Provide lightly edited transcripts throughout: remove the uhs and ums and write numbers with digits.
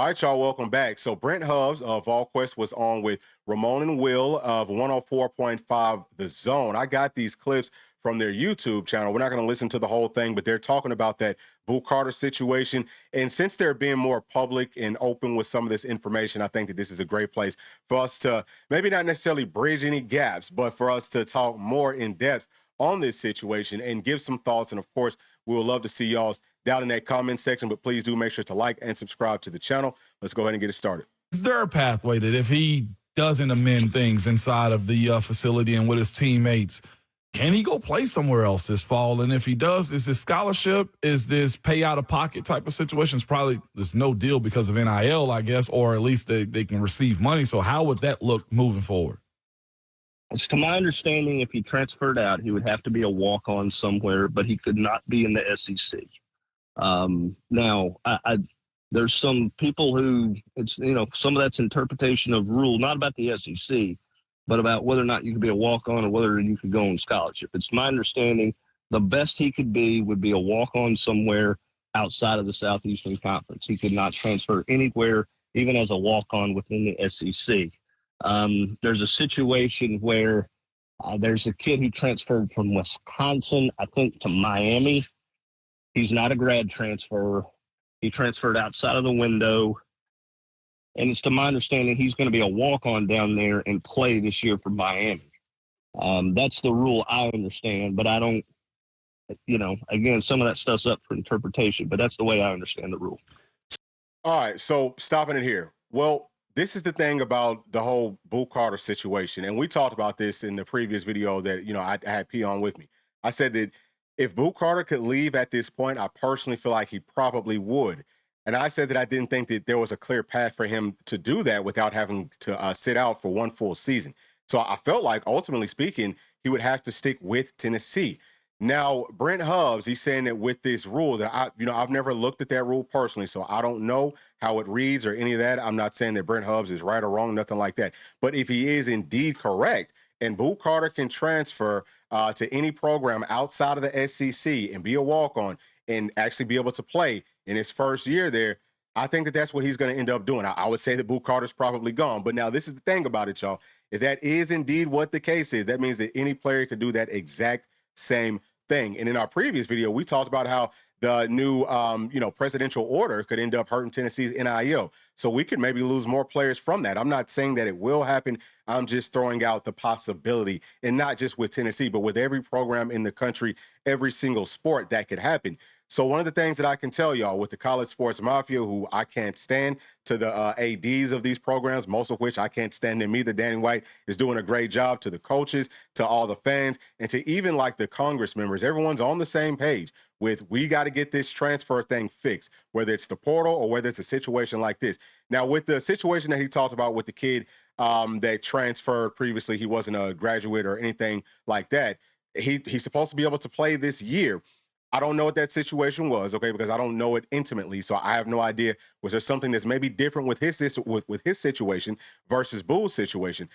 All right, y'all, welcome back. So Brent Hubbs of VolQuest was on with Ramon and Will of 104.5 The Zone. I got these clips from their YouTube channel. We're not going to listen to the whole thing, but they're talking about that Boo Carter situation. And since they're being more public and open with some of this information, I think that this is a great place for us to maybe not necessarily bridge any gaps, but for us to talk more in depth on this situation and give some thoughts. And of course, we would love to see y'all's down in that comment section, but please do make sure to like and subscribe to the channel. Let's go ahead and get it started. Is there a pathway that if he doesn't amend things inside of the facility and with his teammates, can he go play somewhere else this fall? And if he does, is this scholarship, is this pay out of pocket type of situation? It's probably there's no deal because of NIL, I guess, or at least they can receive money. So how would that look moving forward? It's to my understanding, if he transferred out, he would have to be a walk-on somewhere, but he could not be in the SEC. Now, there's some people who it's, some of that's interpretation of rule, not about the SEC, but about whether or not you could be a walk-on or whether you could go on scholarship. It's my understanding the best he could be would be a walk-on somewhere outside of the Southeastern Conference. He could not transfer anywhere, even as a walk-on within the SEC. There's a situation where there's a kid who transferred from Wisconsin, I think, to Miami. He's not a grad transfer. He transferred outside of the window. And it's to my understanding he's going to be a walk-on down there and play this year for Miami. That's the rule I understand, but I don't, again, some of that stuff's up for interpretation, but that's the way I understand the rule. All right, so stopping it here. Well, this is the thing about the whole Boo Carter situation, and we talked about this in the previous video that, I had P on with me. I said that if Boo Carter could leave at this point, I personally feel like he probably would. And I said that I didn't think that there was a clear path for him to do that without having to sit out for one full season. So I felt like, ultimately speaking, he would have to stick with Tennessee. Now, Brent Hubbs, he's saying that with this rule that I've never looked at that rule personally, so I don't know how it reads or any of that. I'm not saying that Brent Hubbs is right or wrong, nothing like that. But if he is indeed correct, and Boo Carter can transfer to any program outside of the SEC and be a walk-on and actually be able to play in his first year there, I think that that's what he's going to end up doing. I would say that Boo Carter's probably gone. But now this is the thing about it, y'all. If that is indeed what the case is, that means that any player could do that exact same thing. And in our previous video, we talked about how the new, presidential order could end up hurting Tennessee's NIL. So we could maybe lose more players from that. I'm not saying that it will happen. I'm just throwing out the possibility, and not just with Tennessee, but with every program in the country, every single sport that could happen. So one of the things that I can tell y'all with the college sports mafia, who I can't stand, to the ADs of these programs, most of which I can't stand them either. Danny White is doing a great job, to the coaches, to all the fans, and to even like the Congress members. Everyone's on the same page with, we got to get this transfer thing fixed, whether it's the portal or whether it's a situation like this. Now, with the situation that he talked about with the kid that transferred previously, he wasn't a graduate or anything like that. He's supposed to be able to play this year. I don't know what that situation was, okay, because I don't know it intimately, so I have no idea. Was there something that's maybe different with his situation versus Boo's situation?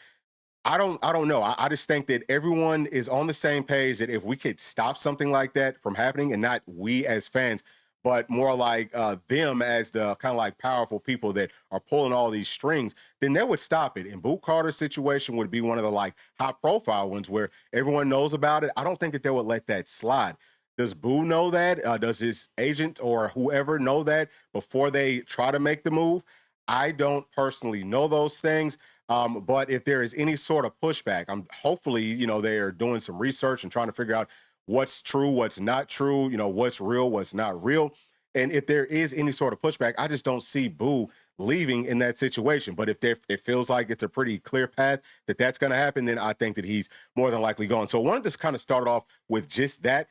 I don't know. I just think that everyone is on the same page that if we could stop something like that from happening, and not we as fans, but more like them as the kind of like powerful people that are pulling all these strings, then they would stop it. And Boo Carter's situation would be one of the like high profile ones where everyone knows about it. I don't think that they would let that slide. Does Boo know that? Does his agent or whoever know that before they try to make the move? I don't personally know those things. But if there is any sort of pushback, hopefully, they are doing some research and trying to figure out what's true, what's not true, what's real, what's not real. And if there is any sort of pushback, I just don't see Boo leaving in that situation. But if it feels like it's a pretty clear path that that's going to happen, then I think that he's more than likely gone. So I wanted to kind of start off with just that.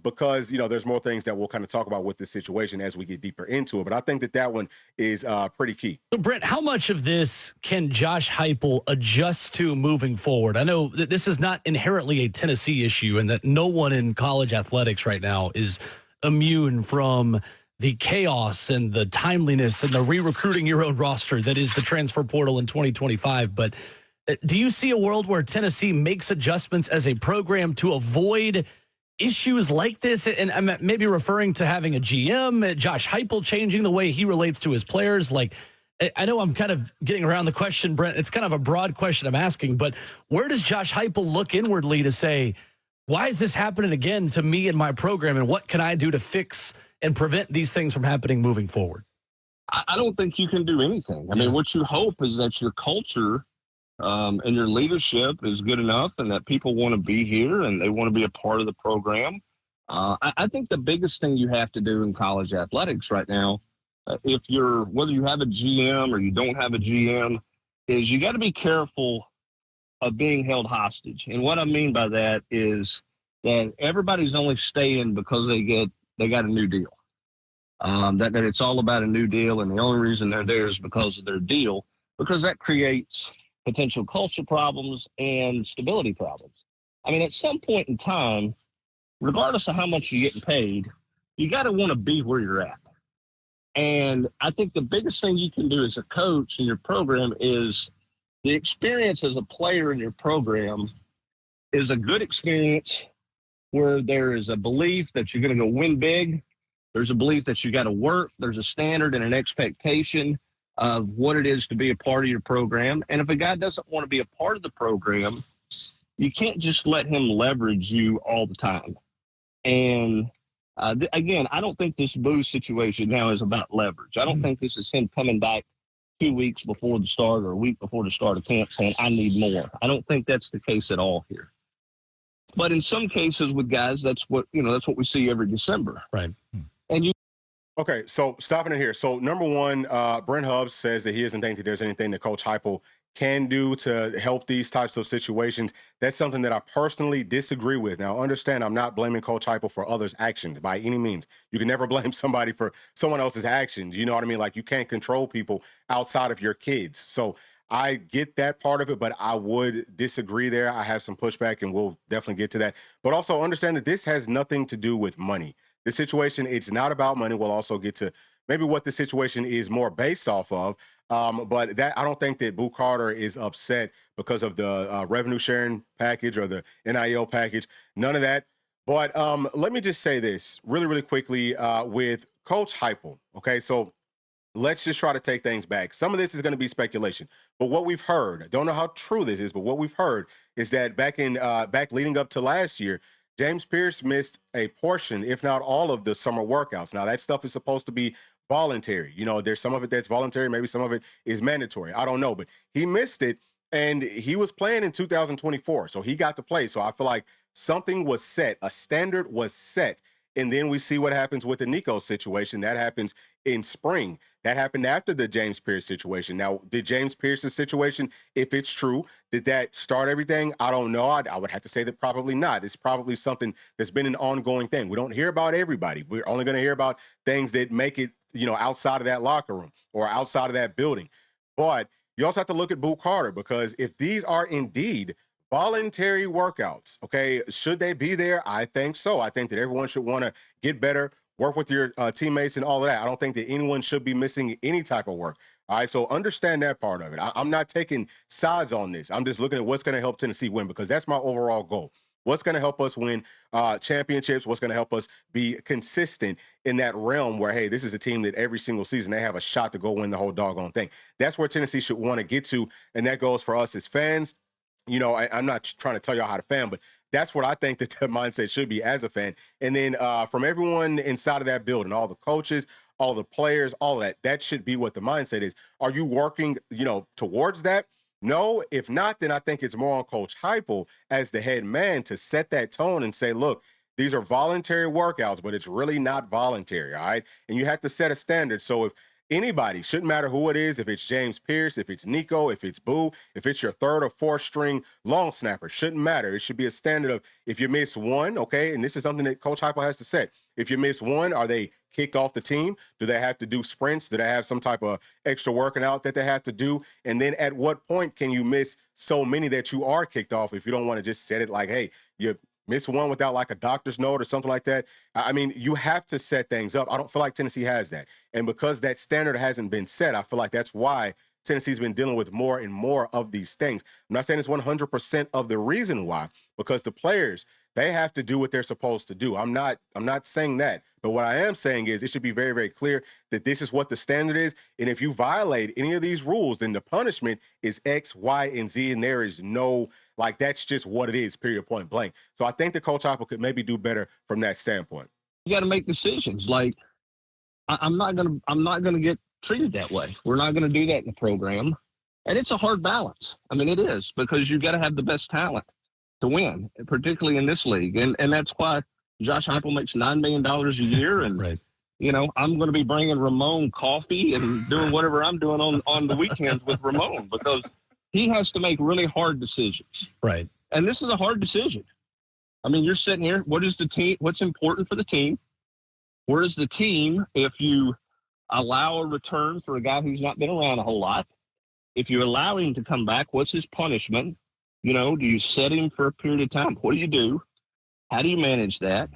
Because, there's more things that we'll kind of talk about with this situation as we get deeper into it. But I think that one is pretty key. So, Brent, how much of this can Josh Heupel adjust to moving forward? I know that this is not inherently a Tennessee issue and that no one in college athletics right now is immune from the chaos and the timeliness and the re-recruiting your own roster that is the transfer portal in 2025. But do you see a world where Tennessee makes adjustments as a program to avoid issues like this? And I'm maybe referring to having a GM, Josh Heupel changing the way he relates to his players. Like, I know I'm kind of getting around the question, Brent. It's kind of a broad question I'm asking, but where does Josh Heupel look inwardly to say, why is this happening again to me and my program, and what can I do to fix and prevent these things from happening moving forward? I don't think you can do anything. I mean, what you hope is that your culture and your leadership is good enough and that people want to be here and they want to be a part of the program. I think the biggest thing you have to do in college athletics right now, whether you have a GM or you don't have a GM, is you got to be careful of being held hostage. And what I mean by that is that everybody's only staying because they got a new deal. That it's all about a new deal, and the only reason they're there is because of their deal, because that creates potential culture problems and stability problems. I mean, at some point in time, regardless of how much you're getting paid, you got to want to be where you're at. And I think the biggest thing you can do as a coach in your program is the experience as a player in your program is a good experience where there is a belief that you're going to go win big. There's a belief that you got to work. There's a standard and an expectation of what it is to be a part of your program. And if a guy doesn't want to be a part of the program, you can't just let him leverage you all the time. And again, I don't think this Boo situation now is about leverage. I don't think this is him coming back 2 weeks before the start or a week before the start of camp saying, I need more. I don't think that's the case at all here. But in some cases with guys, that's what we see every December. Right. And Okay, so stopping it here. So number one, Brent Hubbs says that he doesn't think that there's anything that Coach Heupel can do to help these types of situations. That's something that I personally disagree with. Now, understand, I'm not blaming Coach Heupel for others' actions by any means. You can never blame somebody for someone else's actions. You know what I mean? Like, you can't control people outside of your kids. So I get that part of it, but I would disagree there. I have some pushback, and we'll definitely get to that. But also understand that this has nothing to do with money. The situation, it's not about money. We'll also get to maybe what the situation is more based off of. But that, I don't think that Boo Carter is upset because of the revenue sharing package or the NIL package. None of that. But let me just say this really, really quickly with Coach Heupel. Okay, so let's just try to take things back. Some of this is going to be speculation, but what we've heard, I don't know how true this is, but what we've heard is that back leading up to last year, James Pierce missed a portion, if not all, of the summer workouts. Now, that stuff is supposed to be voluntary. You know, there's some of it that's voluntary. Maybe some of it is mandatory. I don't know. But he missed it, and he was playing in 2024, so he got to play. So I feel like something was set. A standard was set. And then we see what happens with the Nico situation. That happens in spring. That happened after the James Pierce situation. Now, did James Pierce's situation, if it's true, did that start everything? I don't know. I would have to say that probably not. It's probably something that's been an ongoing thing. We don't hear about everybody. We're only going to hear about things that make it, outside of that locker room or outside of that building. But you also have to look at Boo Carter, because if these are indeed voluntary workouts, okay, should they be there? I think so. I think that everyone should want to get better, work with your teammates and all of that. I don't think that anyone should be missing any type of work. All right, so understand that part of it. I'm not taking sides on this. I'm just looking at what's going to help Tennessee win, because that's my overall goal. What's going to help us win championships? What's going to help us be consistent in that realm where, hey, this is a team that every single season they have a shot to go win the whole doggone thing. That's where Tennessee should want to get to, and that goes for us as fans. I'm not trying to tell y'all how to fan, but that's what I think that the mindset should be as a fan. And then from everyone inside of that building, all the coaches, all the players, all of that, that should be what the mindset is. Are you working, towards that? No. If not, then I think it's more on Coach Heupel as the head man to set that tone and say, look, these are voluntary workouts, but it's really not voluntary, all right? And you have to set a standard. So if anybody, shouldn't matter who it is, if it's James Pierce, if it's Nico, if it's Boo, if it's your third or fourth string long snapper, shouldn't matter. It should be a standard of, if you miss one, okay, and this is something that Coach Heupel has to set. If you miss one, are they kicked off the team? Do they have to do sprints? Do they have some type of extra working out that they have to do? And then at what point can you miss so many that you are kicked off if you don't want to just set it like, hey, you miss one without like a doctor's note or something like that? I mean, you have to set things up. I don't feel like Tennessee has that. And because that standard hasn't been set, I feel like that's why Tennessee's been dealing with more and more of these things. I'm not saying it's 100% of the reason why, because the players, They have to do what they're supposed to do. I'm not saying that. But what I am saying is it should be very, very clear that this is what the standard is. And if you violate any of these rules, then the punishment is X, Y, and Z. And there is no, like, that's just what it is, period, point blank. So I think that Coach Heupel could maybe do better from that standpoint. You got to make decisions. Like, I'm not gonna get treated that way. We're not gonna do that in the program, and it's a hard balance. I mean, it is, because you got to have the best talent to win, particularly in this league, and that's why Josh Heupel makes $9 million a year, and Right. you know, I'm going to be bringing Ramon coffee and doing whatever I'm doing on the weekends with Ramon, because he has to make really hard decisions. Right. And this is a hard decision. I mean, you're sitting here. What is the team? What's important for the team? Where is the team if you allow a return for a guy who's not been around a whole lot? If you allow him to come back, what's his punishment? You know, do you set him for a period of time? What do you do? How do you manage that?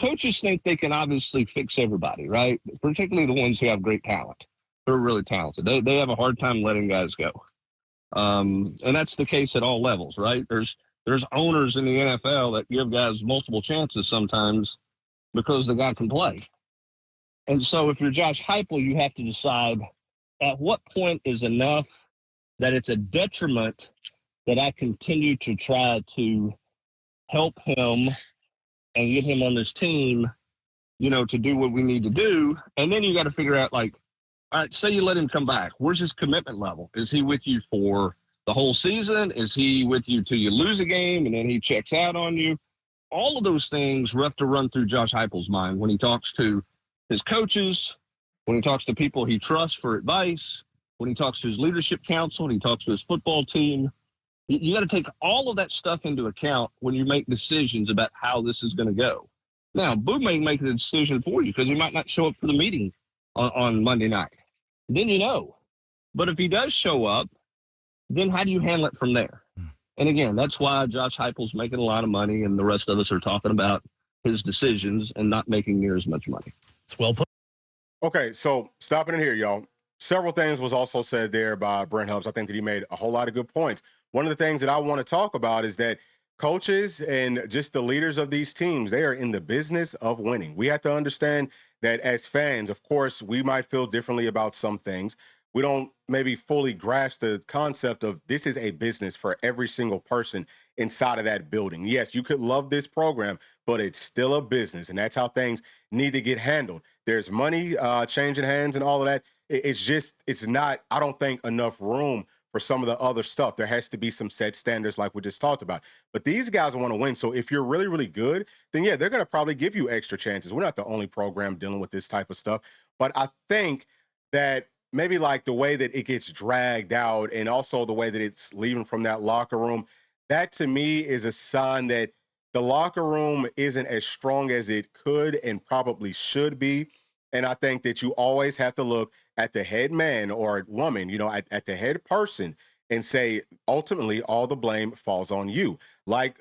Coaches think they can obviously fix everybody, right? Particularly the ones who have great talent. They're really talented. They have a hard time letting guys go. And that's the case at all levels, right? There's owners in the NFL that give guys multiple chances sometimes because the guy can play. And so if you're Josh Heupel, you have to decide at what point is enough that it's a detriment that I continue to try to help him and get him on this team, you know, to do what we need to do. And then you got to figure out, like, all right, say you let him come back. Where's his commitment level? Is he with you for the whole season? Is he with you till you lose a game and then he checks out on you? All of those things have to run through Josh Heupel's mind when he talks to his coaches, when he talks to people he trusts for advice, when he talks to his leadership council, when he talks to his football team. You got to take all of that stuff into account when you make decisions about how this is going to go. Now, Boo may make the decision for you because he might not show up for the meeting on Monday night. Then you know. But if he does show up, then how do you handle it from there? And again, that's why Josh Heupel's making a lot of money and the rest of us are talking about his decisions and not making near as much money. It's well put. Okay, so stopping in here, y'all. Several things was also said there by Brent Hubbs. I think that he made a whole lot of good points. One of the things that I want to talk about is that coaches and just the leaders of these teams, they are in the business of winning. We have to understand that as fans, of course, we might feel differently about some things. We don't maybe fully grasp the concept of this is a business for every single person inside of that building. Yes, you could love this program, but it's still a business, and that's how things need to get handled. There's money changing hands and all of that. It's not, I don't think, enough room for some of the other stuff. There has to be some set standards like we just talked about. But these guys want to win. So if you're really, really good, then yeah, they're going to probably give you extra chances. We're not the only program dealing with this type of stuff. But I think that maybe like the way that it gets dragged out and also the way that it's leaving from that locker room, that to me is a sign that the locker room isn't as strong as it could and probably should be. And I think that you always have to look at the head man or woman, you know, at the head person and say, ultimately, all the blame falls on you. Like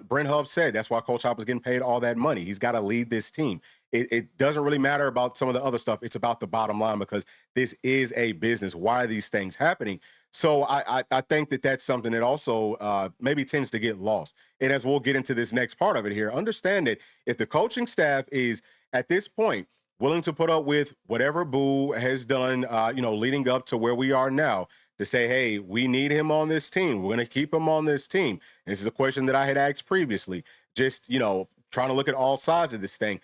Brent Hubbs said, that's why Coach Heupel is getting paid all that money. He's got to lead this team. It doesn't really matter about some of the other stuff. It's about the bottom line because this is a business. Why are these things happening? So I think that that's something that also maybe tends to get lost. And as we'll get into this next part of it here, understand that if the coaching staff is at this point willing to put up with whatever Boo has done, leading up to where we are now, to say, hey, we need him on this team. We're going to keep him on this team. And this is a question that I had asked previously, just, trying to look at all sides of this thing.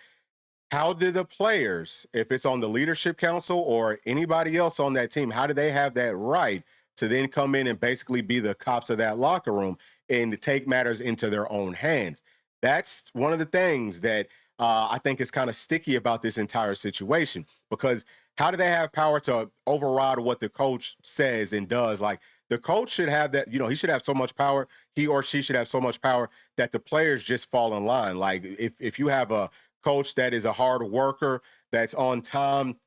How did the players, if it's on the leadership council or anybody else on that team, how do they have that right to then come in and basically be the cops of that locker room and to take matters into their own hands? That's one of the things that I think is kind of sticky about this entire situation, because how do they have power to override what the coach says and does? Like, the coach should have that, he should have so much power. He or she should have so much power that the players just fall in line. Like, if you have a coach that is a hard worker, that's on time,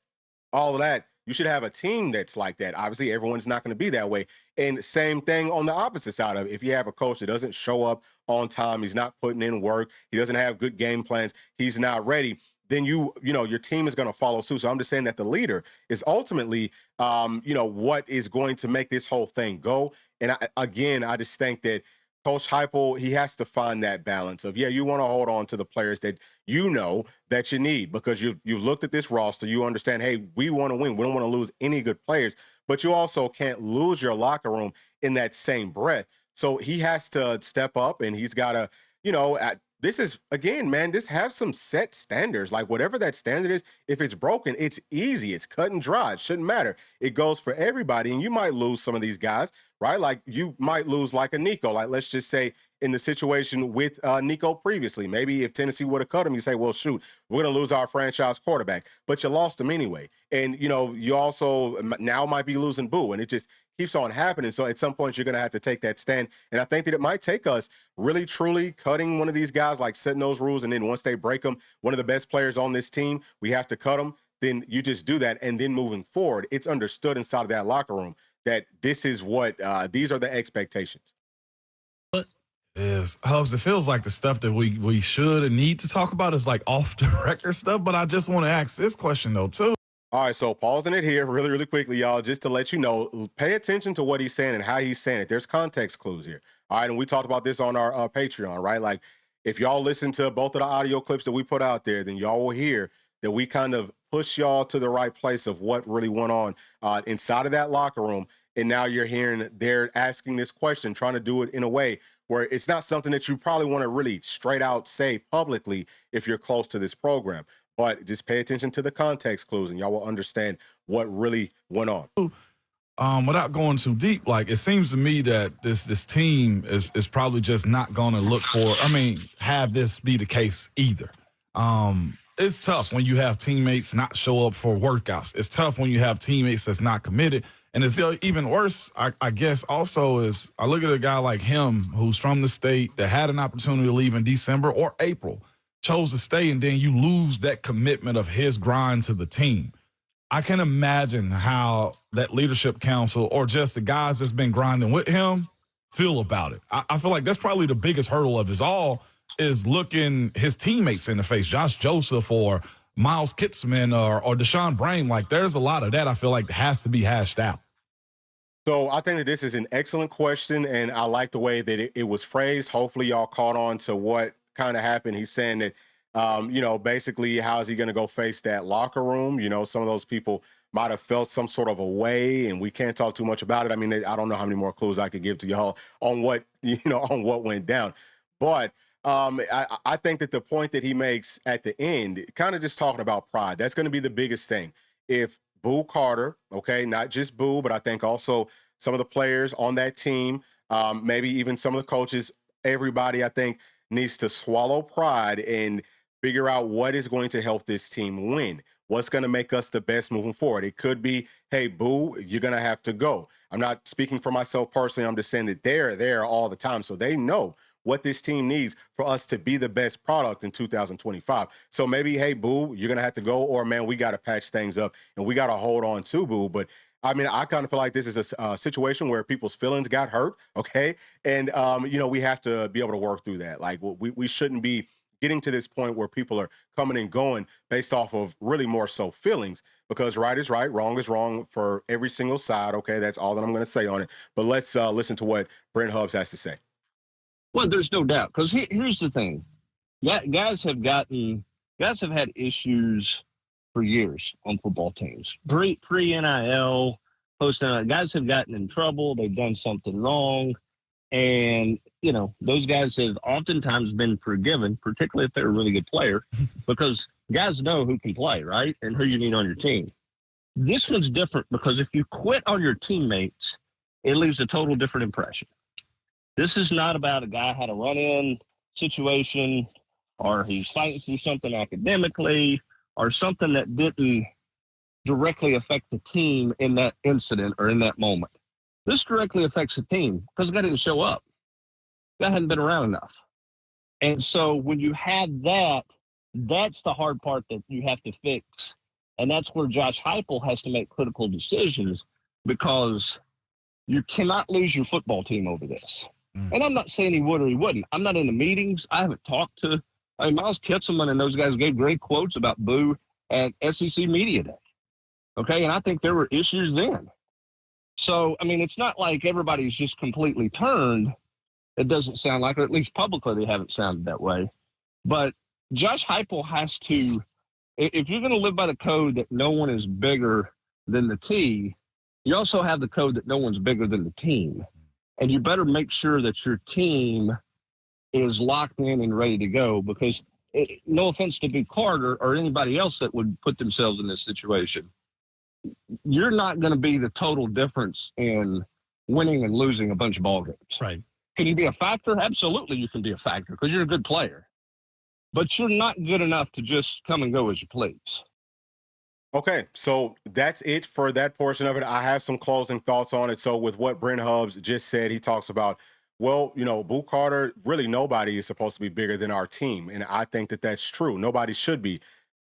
all of that, you should have a team that's like that. Obviously, everyone's not going to be that way. And same thing on the opposite side of it. If you have a coach that doesn't show up on time, he's not putting in work, he doesn't have good game plans, he's not ready, then your team is going to follow suit. So I'm just saying that the leader is ultimately, what is going to make this whole thing go. And I just think that Coach Heupel, he has to find that balance of, yeah, you want to hold on to the players that you know that you need because you've looked at this roster. You understand, hey, we want to win. We don't want to lose any good players, but you also can't lose your locker room in that same breath. So he has to step up and he's got to, this is, again, man, just have some set standards. Like whatever that standard is, if it's broken, it's easy. It's cut and dry. It shouldn't matter. It goes for everybody. And you might lose some of these guys, right? Like you might lose like a Nico. Like let's just say in the situation with Nico previously, maybe if Tennessee would have cut him, you say, well, shoot, we're going to lose our franchise quarterback. But you lost him anyway. And, you also now might be losing Boo. And it just keeps on happening. So at some point, you're going to have to take that stand. And I think that it might take us really, truly cutting one of these guys, like setting those rules. And then once they break them, one of the best players on this team, we have to cut them. Then you just do that. And then moving forward, it's understood inside of that locker room that this is what these are the expectations. Is Hubbs, it feels like the stuff that we should and need to talk about is like off the record stuff. But I just want to ask this question, though, too. All right, so pausing it here really, really quickly, y'all, just to let you know, pay attention to what he's saying and how he's saying it. There's context clues here. All right, and we talked about this on our Patreon, right? Like, if y'all listen to both of the audio clips that we put out there, then y'all will hear that we kind of push y'all to the right place of what really went on inside of that locker room. And now you're hearing they're asking this question, trying to do it in a way where it's not something that you probably want to really straight out say publicly if you're close to this program. But just pay attention to the context clues and y'all will understand what really went on. Without going too deep, like it seems to me that this team is probably just not going to look for, have this be the case either. It's tough when you have teammates not show up for workouts. It's tough when you have teammates that's not committed. And it's still even worse, I guess, also is I look at a guy like him who's from the state that had an opportunity to leave in December or April, chose to stay, and then you lose that commitment of his grind to the team. I can imagine how that leadership council or just the guys that's been grinding with him feel about it. I feel like that's probably the biggest hurdle of his all is looking his teammates in the face, Josh Joseph or Miles Kitzman or Deshaun Brain. Like there's a lot of that I feel like has to be hashed out. So I think that this is an excellent question, and I like the way that it was phrased. Hopefully y'all caught on to what kind of happened. He's saying that, basically how is he going to go face that locker room? Some of those people might have felt some sort of a way, and we can't talk too much about it. I don't know how many more clues I could give to y'all on what, on what went down. But I think that the point that he makes at the end, kind of just talking about pride, that's going to be the biggest thing. If Boo Carter, okay, not just Boo, but I think also some of the players on that team, maybe even some of the coaches, everybody, I think, needs to swallow pride and figure out what is going to help this team win. What's going to make us the best moving forward? It could be, hey, Boo, you're going to have to go. I'm not speaking for myself personally. I'm just saying that they're there all the time. So they know what this team needs for us to be the best product in 2025. So maybe, hey, Boo, you're going to have to go, or, man, we got to patch things up and we got to hold on to Boo. But I kind of feel like this is a situation where people's feelings got hurt, okay? And, we have to be able to work through that. Like, we shouldn't be getting to this point where people are coming and going based off of really more so feelings, because right is right, wrong is wrong for every single side, okay? That's all that I'm going to say on it. But let's listen to what Brent Hubbs has to say. Well, there's no doubt, because here's the thing. Guys have had issues for years on football teams. Pre-NIL, post-NIL, guys have gotten in trouble. They've done something wrong. And, those guys have oftentimes been forgiven, particularly if they're a really good player, because guys know who can play, right, and who you need on your team. This one's different because if you quit on your teammates, it leaves a total different impression. This is not about a guy had a run-in situation or he's fighting through something academically or something that didn't directly affect the team in that incident or in that moment. This directly affects the team because the guy didn't show up. The guy hadn't been around enough. And so when you have that, that's the hard part that you have to fix. And that's where Josh Heupel has to make critical decisions, because you cannot lose your football team over this. And I'm not saying he would or he wouldn't. I'm not in the meetings. I haven't talked to Miles Kitzelman, and those guys gave great quotes about Boo at SEC Media Day. Okay, and I think there were issues then. So, it's not like everybody's just completely turned, It doesn't sound like, or at least publicly they haven't sounded that way. But Josh Heupel has to, if you're going to live by the code that no one is bigger than the T, you also have the code that no one's bigger than the team. And you better make sure that your team is locked in and ready to go, because no offense to Boo Carter or anybody else that would put themselves in this situation, you're not going to be the total difference in winning and losing a bunch of ball games. Right. Can you be a factor? Absolutely, you can be a factor because you're a good player. But you're not good enough to just come and go as you please. Okay, so that's it for that portion of it. I have some closing thoughts on it. So with what Brent Hubbs just said, he talks about, well, Boo Carter, really nobody is supposed to be bigger than our team. And I think that that's true. Nobody should be.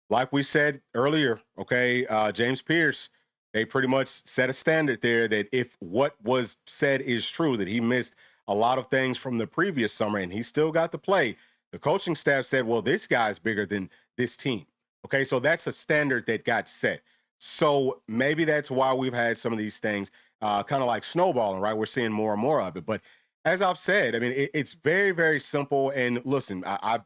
Like we said earlier, okay, James Pierce, they pretty much set a standard there that if what was said is true, that he missed a lot of things from the previous summer and he still got to play, the coaching staff said, well, this guy's bigger than this team. Okay, so that's a standard that got set. So maybe that's why we've had some of these things kind of like snowballing, right? We're seeing more and more of it. But as I've said, I mean, it's very, very simple. And listen, I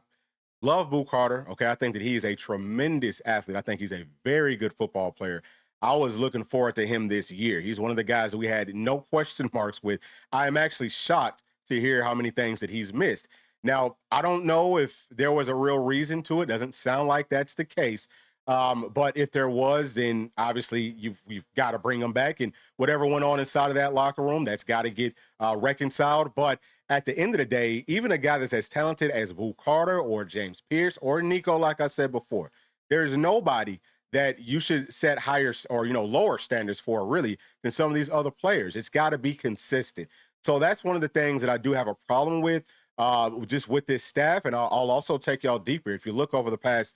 love Boo Carter. Okay, I think that he's a tremendous athlete. I think he's a very good football player. I was looking forward to him this year. He's one of the guys that we had no question marks with. I am actually shocked to hear how many things that he's missed. Now, I don't know if there was a real reason to it. Doesn't sound like that's the case. But if there was, then obviously you've got to bring him back. And whatever went on inside of that locker room, that's got to get reconciled. But at the end of the day, even a guy that's as talented as Boo Carter or James Pierce or Nico, like I said before, there's nobody that you should set higher or, lower standards for really than some of these other players. It's got to be consistent. So that's one of the things that I do have a problem with. Just with this staff, and I'll also take y'all deeper. If you look over the past,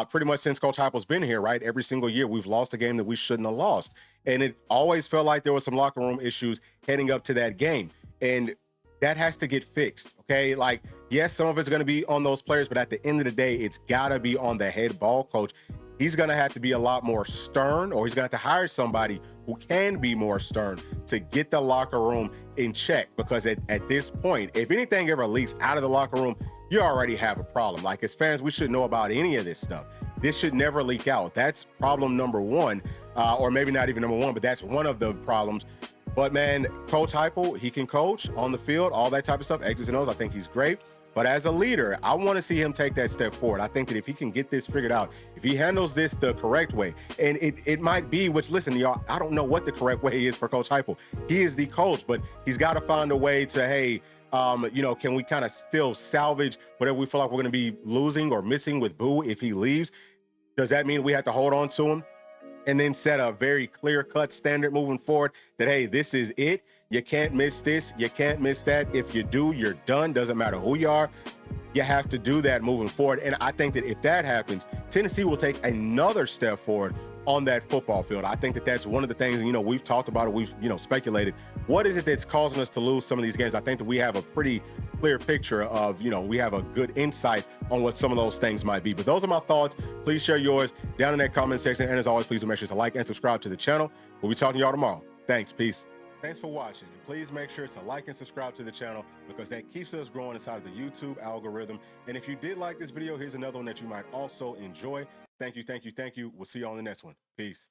pretty much since Coach Heupel's been here, right, every single year we've lost a game that we shouldn't have lost, and it always felt like there was some locker room issues heading up to that game, and that has to get fixed. Okay, like yes, some of it's going to be on those players, but at the end of the day, it's got to be on the head ball coach. He's going to have to be a lot more stern, or he's going to have to hire somebody who can be more stern to get the locker room in check. Because at this point, if anything ever leaks out of the locker room, you already have a problem. Like as fans, we should know about any of this stuff. This should never leak out. That's problem number one, or maybe not even number one, but that's one of the problems. But man, Coach Heupel, he can coach on the field, all that type of stuff, X's and O's. I think he's great. But as a leader, I want to see him take that step forward. I think that if he can get this figured out, if he handles this the correct way, and it might be, which listen, y'all, I don't know what the correct way is for Coach Heupel. He is the coach, but he's got to find a way to, hey, can we kind of still salvage whatever we feel like we're going to be losing or missing with Boo if he leaves? Does that mean we have to hold on to him and then set a very clear-cut standard moving forward that, hey, this is it? You can't miss this. You can't miss that. If you do, you're done. Doesn't matter who you are. You have to do that moving forward. And I think that if that happens, Tennessee will take another step forward on that football field. I think that that's one of the things, we've talked about it. We've, speculated. What is it that's causing us to lose some of these games? I think that we have a pretty clear picture of, we have a good insight on what some of those things might be. But those are my thoughts. Please share yours down in that comment section. And as always, please do make sure to like and subscribe to the channel. We'll be talking to y'all tomorrow. Thanks. Peace. Thanks for watching, and please make sure to like and subscribe to the channel because that keeps us growing inside of the YouTube algorithm. And if you did like this video, here's another one that you might also enjoy. Thank you, thank you, thank you. We'll see you on the next one. Peace.